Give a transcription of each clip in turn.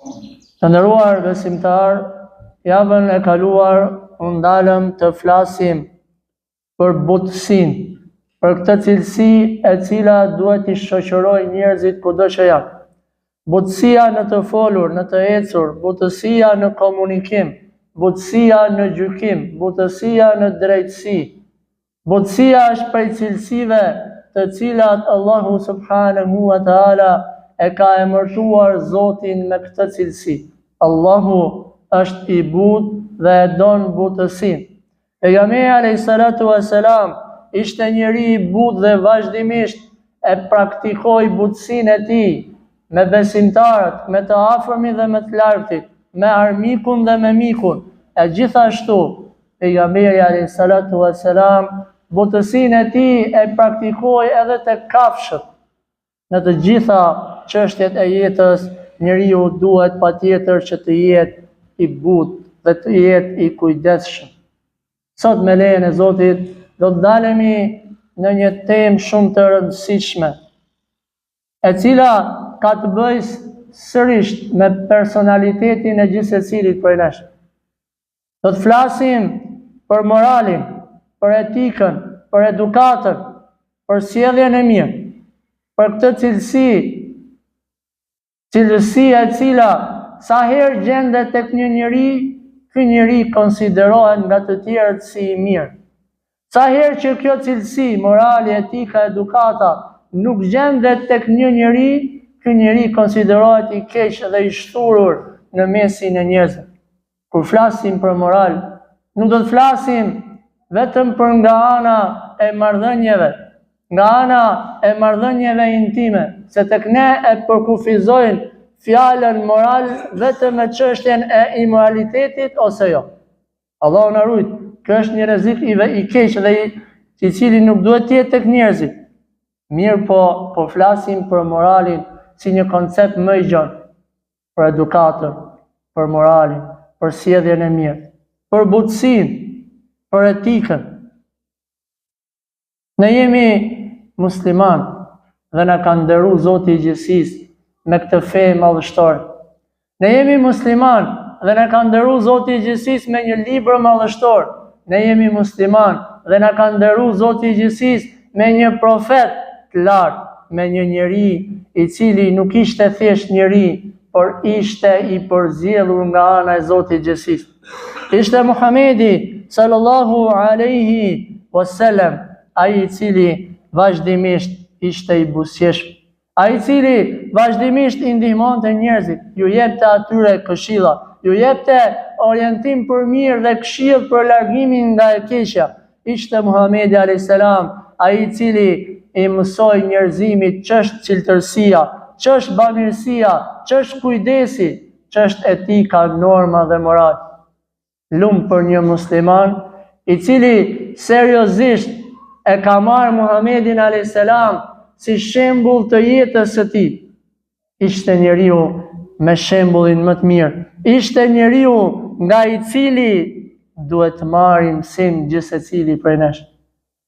Të nderuar besimtar, javën e kaluar u ndalëm të flasim për butësinë, për këtë cilësi e cila duhet i shoqërojë njerëzit kudo që janë. Butësia në të folur, në të ecur, butësia në komunikim, butësia në gjykim, butësia në drejtësi. Butësia është prej cilësive të cilat Allahu subhanahu wa taala e ka emërtuar Zotin me këtë cilësi. Allahu është i butë dhe e don butësinë. Pejgamberi alayhi salatu wassalam ishte njeri i butë dhe vazhdimisht e praktikoi butësinë e tij me besimtarët, me të afërmit dhe me të largëtit, me armikun dhe me mikun. E gjithashtu, pejgamberi alayhi salatu wassalam butësinë e tij e praktikoi edhe te kafshët. Në të gjitha çështjet e jetës, njeriu duhet patjetër që të jetë i butë dhe të jetë i kujdesshëm. Sot me lejen e Zotit do të dalemi në një temë shumë të rëndësishme, e cila ka të bëjë sërish me personalitetin e gjithë secilit prej nesh. Do të flasim për moralin, për etikën, për edukatën, për sjelljen e mirë, për këtë cilësi e cila sa herë gjendet tek një njeri, ky njeri konsiderohet nga të tjerët si i mirë. Sa herë që kjo cilësi, morali, etika, edukata nuk gjendet tek një njeri, ky njeri konsiderohet i keq dhe i shturur në mesin e njerëzve. Kur flasim për moral, nuk do të flasim vetëm për nga ana e marrëdhënieve, nga ana e marrëdhënieve intime, se tek ne e përkufizojnë fjalën moral vetëm me çështjen e imoralitetit ose jo. Allahu na ruaj, kjo është një rrezik i keq dhe i cili nuk duhet të jetë tek njerëzit. Mirë po flasim për moralin si një koncept më i gjatë, për edukatën, për moralin, për sjelljen e mirë, për butësinë, për etikën. Ne jemi musliman dhe na ka nderuar Zoti i gjithësisë me këtë fe madhështore. Ne jemi musliman dhe na ka nderuar Zoti i gjithësisë me një libër madhështor. Ne jemi musliman dhe na ka nderuar Zoti i gjithësisë me një profet të lartë, me një njeri i cili nuk ishte thjesht njeri, por ishte i përzjedhur nga ana e Zotit i gjithësisë. Ishte Muhamedi sallallahu alaihi wasallam, ai i cili vazhdimisht ishte i buzëqeshëm, ai i cili vazhdimisht i ndihmonte njerëzit, ju jepte atyre këshilla, ju jepte orientim për mirë dhe këshill për largimin nga e keqja. Ishte Muhamedi alayhis salam, ai i cili i mësoi njerëzimit ç'është cilëtërsia, ç'është bamirësia, ç'është kujdesi, ç'është etika, norma dhe moral. Lumë për një musliman i cili seriozisht e ka marrë Muhamedin alayhis salam si shembull të jetës së tij. Ishte njeriu me shembullin më të mirë. Ishte njeriu nga i cili duhet të marrim mësim gjithë secili prej nesh.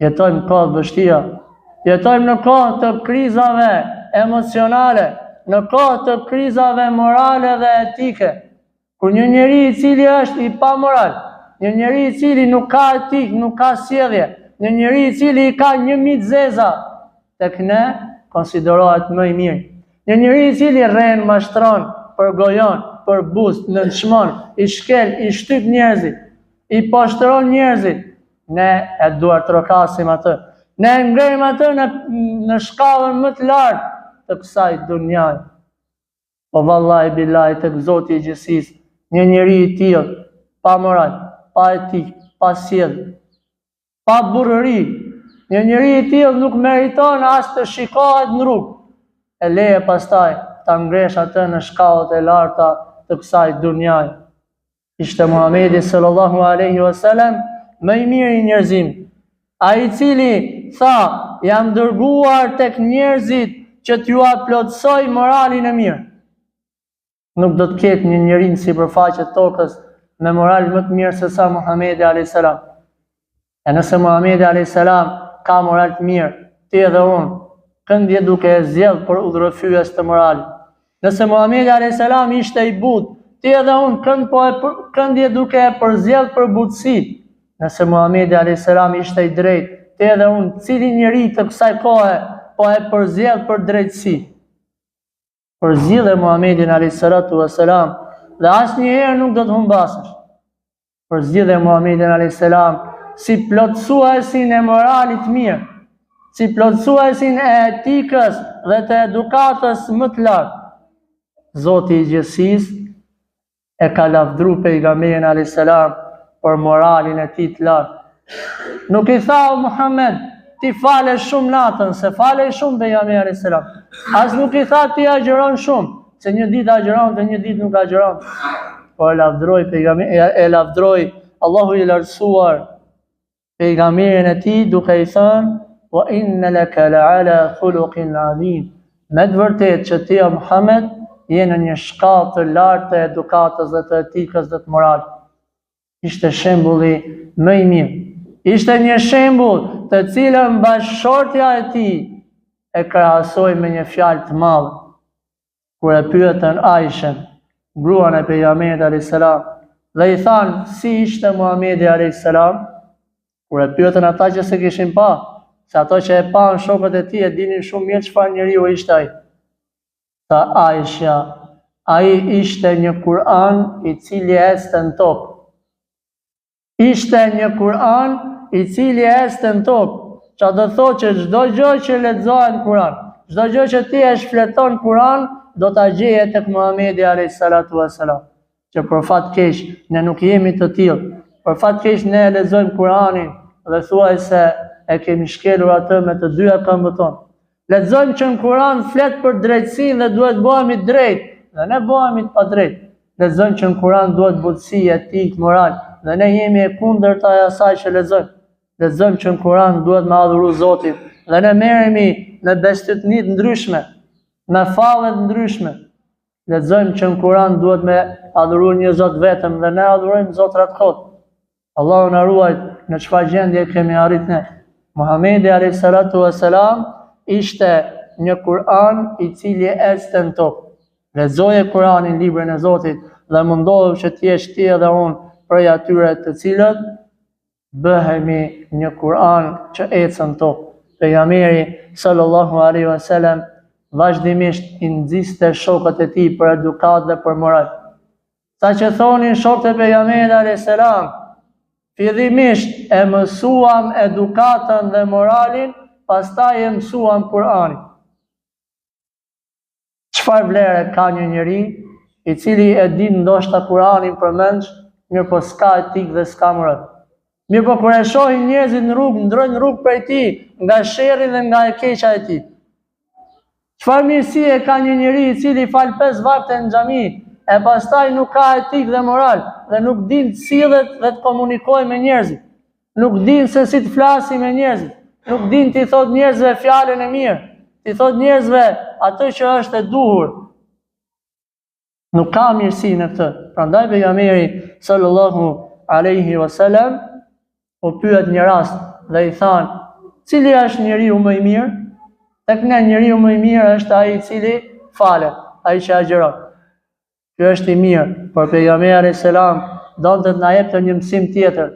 Jetojmë kohë të vështira, jetojmë në kohë të krizave emocionale, në kohë të krizave morale dhe etike, kur një njeri i cili është i pamoral, një njeri i cili nuk ka etik, nuk ka sjellje, një njeri i cili ka një mit zeza, tek ne konsiderohet më i mirë. Një njeri i cili rren, mashtron, përgojon, përbuz, nënçmon, i shkel, i shtyp njerëzit, i poshtron njerëzit, ne e duart trokasim atë. Ne ngrejmë atë në shkallën më të lartë të kësaj dunjaje. Po vallahi billahi tek Zoti i gjithësisë, një njeri i tillë, pa moral, pa etik, pa sjellje, pa burrëri, një njeri i tillë nuk meriton as të shikohet në rrugë. E leje pastaj ta ngresh atë në shkallët e larta të kësaj dunjaje. Ishte Muhamedi sallallahu alaihi wasallam më i miri i njerëzimit, ai i cili tha, jam dërguar tek njerëzit që t'ju plotësoj moralin e mirë. Nuk do të ketë një njeri në sipërfaqe të tokës me moral më të mirë se sa Muhamedi alayhis salam. E nëse Muhamedi alayhis salam ka moral të mirë, ti edhe unë, këndje duke e zgjedh për udhërrëfyes të moralit. Nëse Muhamedi a.s. ishte i butë, ti edhe unë këndje duke e përzjedh për butësi. Nëse Muhamedi a.s. ishte i drejtë, ti edhe unë cili njeri të kësaj kohe po e përzjedh për drejtësi. Përzjedhe Muhamedin a.s. dhe asnjëherë nuk do të humbasësh. Përzjedhe Muhamedin a.s. si plotësuesin e moralit mirë, si plotësuesin e etikës dhe të edukatës më të lartë. Zoti i gjithësisë e ka lavdru pejgamberin a.s. për moralin e tij të lartë. Nuk i tha o Muhammed, ti fale shumë natën, se fale shumë pejgamberi a.s. As nuk i tha ti agjëron shumë, se një ditë agjëron dhe një ditë nuk agjëron. Po e lavdroi pejgamberin, Allahu i lartësuar pejgamberin e tij duke i thënë: "Wa inna laka la'ala khuluqin 'azim." Me të vërtetë që ti o Muhammed je në një shkallë të lartë të edukatës dhe të etikës dhe të moralit. Ishte shembulli më i mirë. Ishte një shembull të cilën bashkëshortja e tij e krahasoi me një fjalë të madhe. Kur e pyetën Aishën, gruan e pejgamberit a.s. dhe i thanë si ishte Muhamedi a.s. Kur e pyetën ata që se kishin pa, se ato që e panë shokët e tij e dinin shumë mirë çfarë njeriu ishte ai. Tha Aisha, ai ishte një Kur'an i cili ecte në tokë. Ishte një Kur'an i cili ecte në tokë. Që do thotë që çdo gjë që lexohet në Kur'an, çdo gjë që ti e shfleton në Kur'an, do ta gjeje tek Muhamedi alayhis salatu wassalam. Që për fat keq ne nuk jemi të tillë. Për fat keq ne lexojmë Kur'anin dhe thuaj se e kemi shkelur atë me të dyja këmbët tonë. Lexojmë që në Kur'an flet për drejtësinë dhe duhet bëhemi të drejtë, dhe ne bëhemi të padrejtë. Lexojmë që në Kur'an duhet butësi, etikë, moral, dhe ne jemi e kundërta e asaj që lexojmë. Lexojmë që në Kur'an duhet me adhuru Zotin, dhe ne merremi në bestytni të ndryshme, me falle të ndryshme. Lexojmë që në Kur'an duhet me adhuru një Zot vetëm dhe ne adhurojmë zotrat kot. Allahu na ruaj në çfarë gjendje kemi arrit ne. Muhamedi alayhis salatu wassalam ishte një Kur'an i cili ecte në tokë. Lexoje Kur'anin, librin e Zotit, dhe mundohu që të jesh ti edhe unë prej atyre të cilët bëhemi një Kur'an që ecën në tokë. Pejgamberi sallallahu alaihi wasallam vazhdimisht i nxiste shokët e tij për edukat dhe për moral. Sa që thonin shokët e pejgamberit alayhis salam, fillimisht e mësuam edukatën dhe moralin, pastaj e mësuam Kur'anin. Çfarë vlere ka një njeri i cili e din ndoshta Kur'anin përmendsh, mirë po s'ka etik dhe s'ka moral. Mirë po kur e shohin njerëzit në rrugë, ndrojnë rrugë prej tij, nga sherri dhe nga e keqja e tij. Çfarë mirësi e ka një njeri i cili fal 5 vakte në xhami, e pastaj nuk ka etik dhe moral, dhe nuk din të sillet dhe të komunikojë me njerëzit. Nuk din se si të flasi me njerëzit. Nuk din t'i thot njerëzve fjalën e mirë, t'i thot njerëzve atë që është e duhur. Nuk ka mirësi në këtë. Prandaj pejgamberi sallallahu alaihi wasallam u pyet një rast dhe i than, cili është njeriu më i mirë? Tek ne njeriu më i mirë është ai i cili falet, ai që agjeron. Ky është i mirë, por pejgamberi alayhis salam donte të na jepte një mësim tjetër,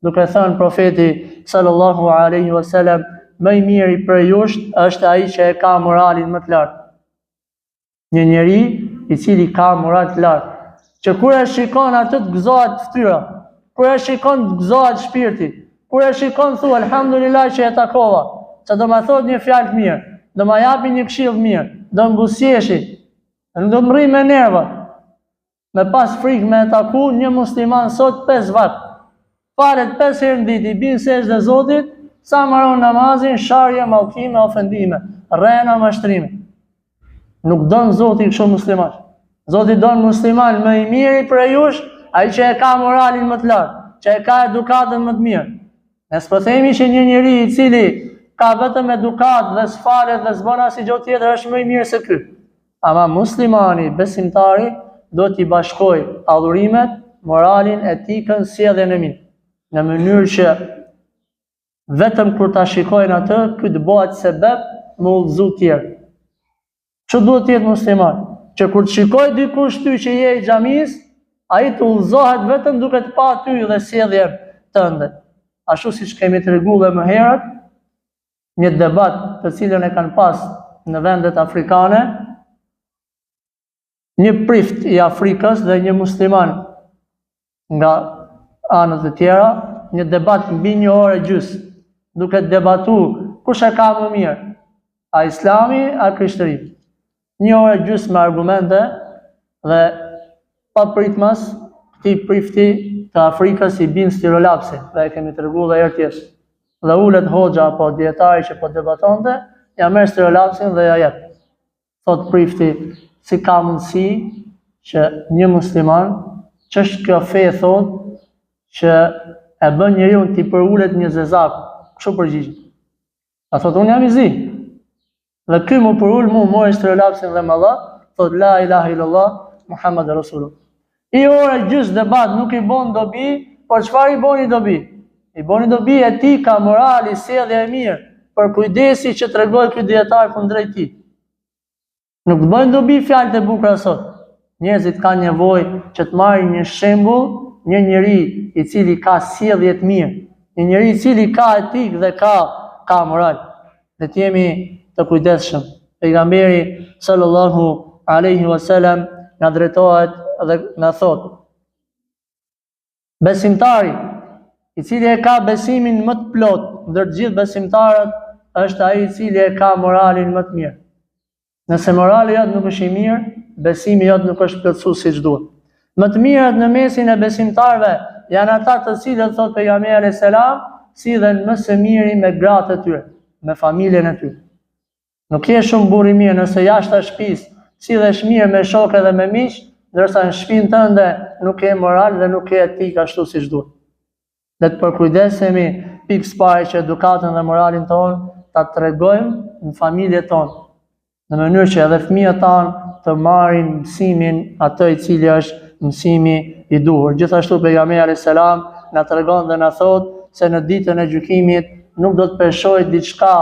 duke thënë profeti sallallahu alaihi wasallam, më i miri për jush është ai që e ka moralin më të lartë. Një njeri i cili ka moral të lartë, që kur e shikon atë të gëzohet fytyra, kur e shikon të gëzohet shpirti, kur e shikon thua alhamdulillah që e takova, që do ma thot një fjalë të mirë, do ma japi një këshill të mirë, do mbusjeshi, do më rri me nerva, me pas frikë me taku një musliman sot 5 vakte. Falet 5 herë në ditë, i bin sejdë Zotit, sa maron namazin, sharje, mallkime, ofendime, rrena, mashtrime. Nuk don Zoti kështu musliman. Zoti don musliman më i miri për jush, ai që e ka moralin më të lartë, që e ka edukatën më të mirë. Ne s'po themi që një njeri i cili ka vetëm edukat dhe s'falet dhe s'bën asnjë gjë tjetër është më i mirë se ky. Ama muslimani, besimtari, do t'i bashkoj adhurimet, moralin, etikën, sjelljen e mirë, në mënyrë që vetëm kur ta shikojnë atë, ky të bëhet sebeb më udhëzu tjerë. Që duhet të jetë musliman? që kur të shikoj dikush ty që je i xhamis, ai të udhëzohet vetëm duke të pa ty dhe sjelljen tënde. Ashtu siç kemi treguar më herët, një debat të cilën e kanë pas në vendet afrikane, një prift i Afrikës dhe një musliman nga anët e tjera, një debat mbi 1 orë e gjys, duke debatu kush e ka më mirë, a Islami, a Krishtëria. 1 orë e gjys me argumente dhe pa pritmas këtij prifti të Afrikës i bin stirolapsi, dhe e kemi treguar dhe herë tjetër. Dhe ulet hoxha apo dietari që po debatonte, ja merr stirolapsin dhe ja jep. Thot prifti, si ka mundësi që një musliman, ç'është kjo fe, thot, që e bën njeriu t'i përulet një zezak, kështu përgjigjet. A thot, unë jam i zi. Dhe ky më përul mu, mori stirolapsin dhe më dha, thot, la ilaha illallah, Muhammed Rasulullah. I ora gjys debat nuk i bon dobi, por çfarë i boni dobi? I boni dobi etika, morali, sjellja e mirë, për kujdesi që tregoi ky dietar kundrejt tij. Nuk bëjnë dobi fjalët e bukura sot. Njerëzit kanë nevojë që të marrin një shembull, një njeri i cili ka sjellje të mirë, një njeri i cili ka etikë dhe ka moral. Dhe të jemi të kujdesshëm. Pejgamberi sallallahu alaihi wasallam na drejtohet dhe na thot: besimtari i cili e ka besimin më të plot ndër të gjithë besimtarët është ai i cili e ka moralin më të mirë. Nëse morali jot nuk është i mirë, besimi jot nuk është plotësuar siç duhet. Më të mirët në mesin e besimtarëve janë ata të cilët, thot pejgamberi alayhis salam, sillen më së miri me gratë e tyre, me familjen e tyre. Nuk je shumë burr i mirë nëse jashtë shtëpisë sillesh mirë me shokë dhe me miq, ndërsa në shtëpinë tënde nuk ke moral dhe nuk ke etikë ashtu siç duhet. Dhe të përkujdesemi pikë parë që edukatën dhe moralin tonë ta tregojmë në familjet tonë, në mënyrë që edhe fëmijët tanë të marrin mësimin atë i cili është mësimi i duhur. Gjithashtu pejgamberi alayhis salam na tregon dhe na thot se në ditën e gjykimit nuk do të peshojë diçka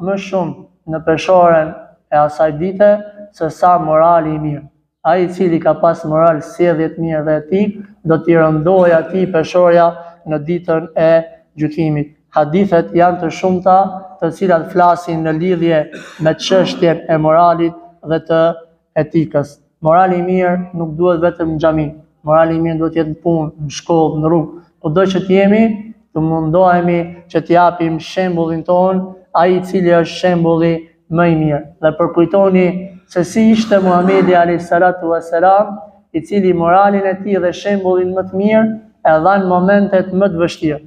më shumë në peshorën e asaj dite se sa morali i mirë. Ai i cili ka pas moral, sjellje të mirë dhe etikë, do t'i rëndojë atij peshorja në ditën e gjykimit. Hadithet janë të shumta, të cilat flasin në lidhje me çështjen e moralit dhe të etikës. Morali i mirë nuk duhet vetëm në xhami. Morali i mirë duhet të jetë në punë, në shkollë, në rrugë. Kudo që të jemi, të mundohemi që të japim shembullin ton, ai i cili është shembulli më i mirë. Dhe përkujtoni se si ishte Muhamedi alayhis salatu wassalam, i cili moralin e tij dhe shembullin më të mirë e dha në momentet më të vështira.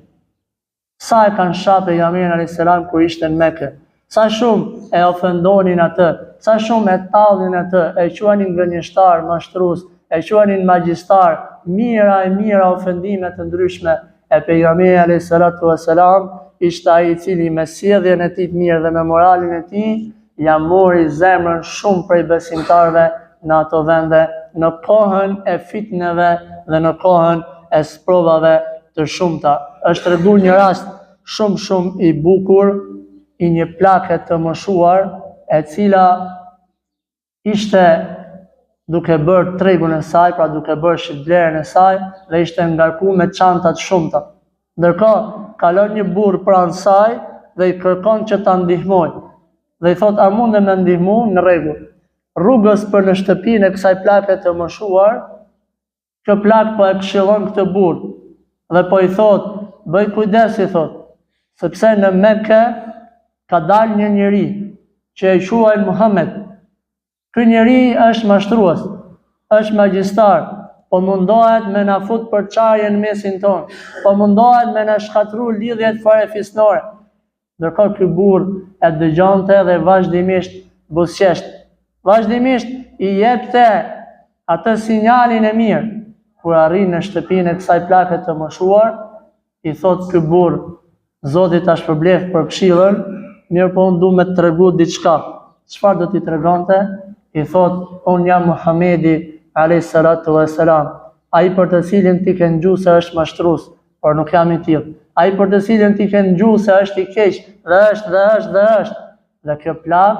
Sa e kanë shapë pejgamberin alayhis salam kur ishte në Mekë, sa shumë e ofendonin atë, sa shumë e tallnin atë, e quanin gënjeshtar, mashtrues, e quanin magjistar, mira ofendime të ndryshme. E pejgamberi alayhis salatu wassalam ishte ai i cili me sjelljen e tij të mirë dhe me moralin e tij ja mori zemrën shumë prej besimtarëve në ato vende, në kohën e fitneve dhe në kohën e sprovave të shumta. Është treguar një rast shumë i bukur i një plake të moshuar, e cila ishte duke bërë tregun e saj, pra duke bërë shitblerën e saj, dhe ishte ngarkuar me çanta të shumta. Ndërkohë kalon një burr pranë saj dhe i kërkon që ta ndihmojë. Dhe i thot: a mundem me ndihmu? Në rregull. Rrugës për në shtëpinë e kësaj plake të moshuar, kjo plak po e këshillon këtë burr dhe po i thot: bëj kujdes, i thot, sepse në Mekë ka dalë një njeri që e quajnë Muhammed. Ky njeri është mashtrues, është magjistar, po mundohet me na fut përçarje në mesin ton, po mundohet me na shkatru lidhjet fare fisnore. Ndërkohë ky burr e dëgjonte dhe vazhdimisht buzëqeshte. Vazhdimisht i jepte atë sinjalin e mirë. Kur arrin në shtëpinë e kësaj plake të moshuar, i thot ky burr: Zoti ta shpërbleft për këshillën, mirë po unë du me të tregu diçka. Çfarë do t'i tregonte? I thot: unë jam Muhamedi alayhis salatu wassalam, ai për të cilin ti ke ngju se është mashtrues, por nuk jam i tillë. Ai për të cilin ti ke ngju se është i keq, dhe është. Dhe kjo plak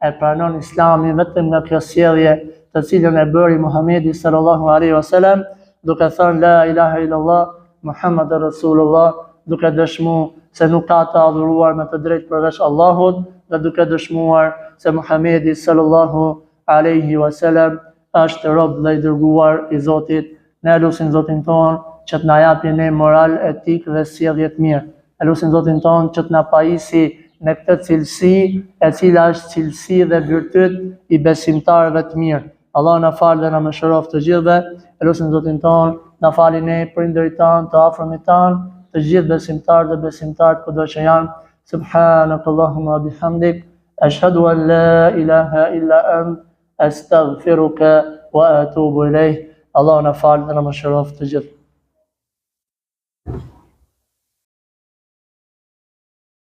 e pranon Islamin vetëm nga kjo sjellje të cilën e bëri Muhamedi sallallahu alaihi wasallam, duke thënë la ilaha illallah Muhammed Rasulullah, duke dëshmuar se nuk ka të adhuruar me të drejtë përveç Allahut, dhe duke dëshmuar se Muhamedi sallallahu alaihi wasallam është rob dhe i dërguar i Zotit. Ne lutim Zotin ton që të na japi ne moral, etik dhe sjellje të mirë. Ne lutim Zotin ton që të na pajisi në këtë cilësi, e cila është cilësi dhe virtyt i besimtarëve të mirë. Allah na falë dhe na mëshiroft të gjithëve. Ne lutim Zotin ton, na fali ne prindërit tan, të afërmit tan, të gjithë besimtarët dhe besimtarët kudo që janë. Subhanakallahumma bihamdik, ashhadu an la ilaha illa ant, astaghfiruka wa atubu ilayk. Allah na falë dhe na mëshiroft të gjithë.